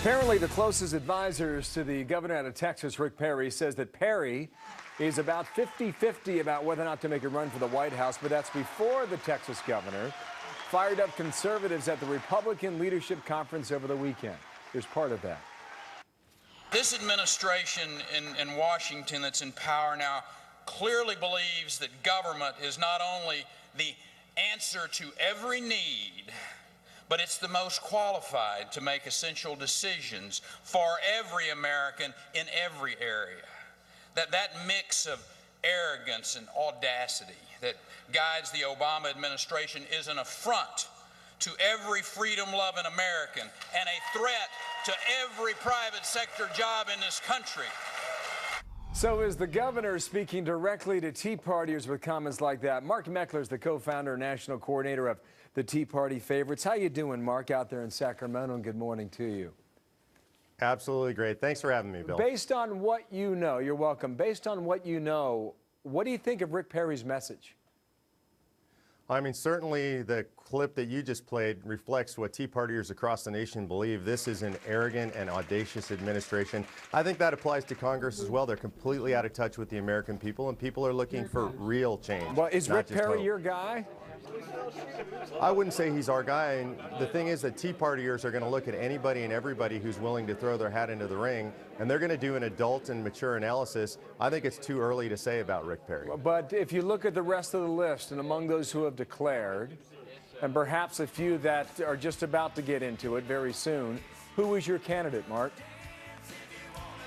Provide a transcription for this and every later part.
Apparently, the closest advisors to the governor out of Texas, Rick Perry, says that Perry is about 50-50 about whether or not to make a run for the White House, but that's before the Texas governor fired up conservatives at the Republican Leadership Conference over the weekend. Here's part of that. This administration in Washington that's in power now clearly believes that government is not only the answer to every need, but it's the most qualified to make essential decisions for every American in every area. That mix of arrogance and audacity that guides the Obama administration is an affront to every freedom-loving American and a threat to every private sector job in this country. So is the governor speaking directly to Tea Partiers with comments like that? Mark Meckler is the co-founder and national coordinator of the Tea Party Favorites. How you doing, Mark, out there in Sacramento? And good morning to you. Absolutely great. Thanks for having me, Bill. Based on what you know, you're welcome. Based on what you know, what do you think of Rick Perry's message? I mean, certainly the clip that you just played reflects what Tea Partiers across the nation believe. This is an arrogant and audacious administration. I think that applies to Congress as well. They're completely out of touch with the American people, and people are looking for real change. Well, is Rick Perry your guy? I wouldn't say he's our guy. And the thing is that Tea Partiers are going to look at anybody and everybody who's willing to throw their hat into the ring, and they're going to do an adult and mature analysis. I think it's too early to say about Rick Perry. But if you look at the rest of the list, and among those who have declared, and perhaps a few that are just about to get into it very soon, who is your candidate, Mark?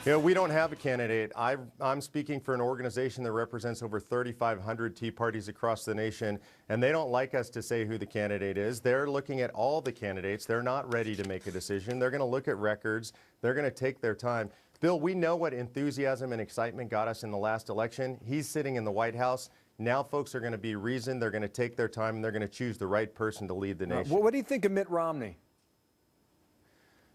You know, we don't have a candidate. I'm speaking for an organization that represents over 3,500 Tea Parties across the nation, and they don't like us to say who the candidate is. They're looking at all the candidates. They're not ready to make a decision. They're going to look at records. They're going to take their time. Bill, we know what enthusiasm and excitement got us in the last election. He's sitting in the White House. Now folks are going to be reasoned. They're going to take their time, and they're going to choose the right person to lead the nation. What do you think of Mitt Romney?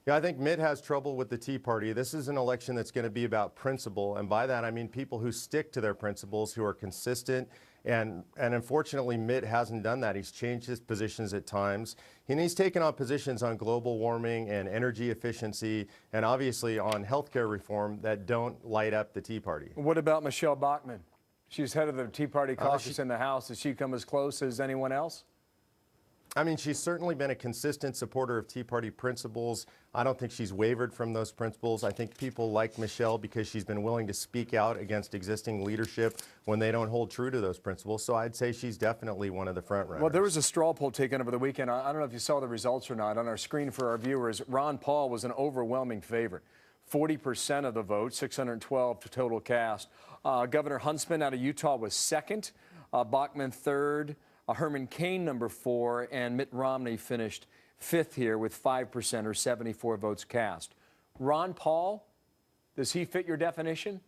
Yeah, I think Mitt has trouble with the Tea Party. This is an election that's going to be about principle, and by that I mean people who stick to their principles, who are consistent, and unfortunately Mitt hasn't done that. He's changed his positions at times, and he's taken on positions on global warming and energy efficiency, and obviously on healthcare reform that don't light up the Tea Party. What about Michelle Bachmann? She's head of the Tea Party caucus in the House. Does she come as close as anyone else? I mean, she's certainly been a consistent supporter of Tea Party principles. I don't think she's wavered from those principles. I think people like Michelle because she's been willing to speak out against existing leadership when they don't hold true to those principles. So I'd say she's definitely one of the front runners. Well, there was a straw poll taken over the weekend. I don't know if you saw the results or not. On our screen for our viewers, Ron Paul was an overwhelming favorite. 40% of the vote, 612 total cast. Governor Huntsman out of Utah was second. Bachmann third. Herman Cain number 4, and Mitt Romney finished 5th here with 5% or 74 votes cast. Ron Paul, does he fit your definition?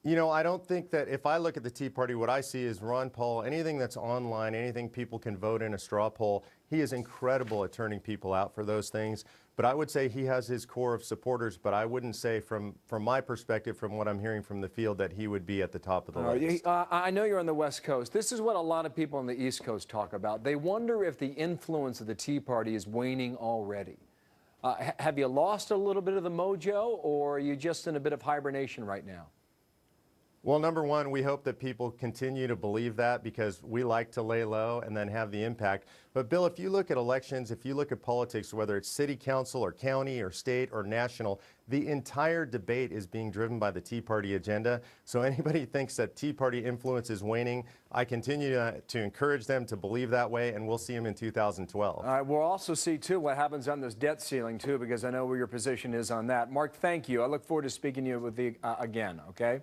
You know, I don't think that if I look at the Tea Party, what I see is Ron Paul, anything that's online, anything people can vote in a straw poll, he is incredible at turning people out for those things. But I would say he has his core of supporters, but I wouldn't say from my perspective, from what I'm hearing from the field, that he would be at the top of the list. I know you're on the West Coast. This is what a lot of people on the East Coast talk about. They wonder if the influence of the Tea Party is waning already. Have you lost a little bit of the mojo, or are you just in a bit of hibernation right now? Well, number one, we hope that people continue to believe that because we like to lay low and then have the impact. But Bill, if you look at elections, if you look at politics, whether it's city council or county or state or national, the entire debate is being driven by the Tea Party agenda. So anybody thinks that Tea Party influence is waning, I continue to encourage them to believe that way, and we'll see them in 2012. All right, we'll also see, too, what happens on this debt ceiling, too, because I know where your position is on that. Mark, thank you. I look forward to speaking to you with again, okay?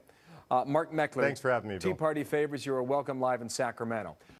Mark Meckler. Thanks for having me, Bill. Tea Party Favorites, you are welcome live in Sacramento.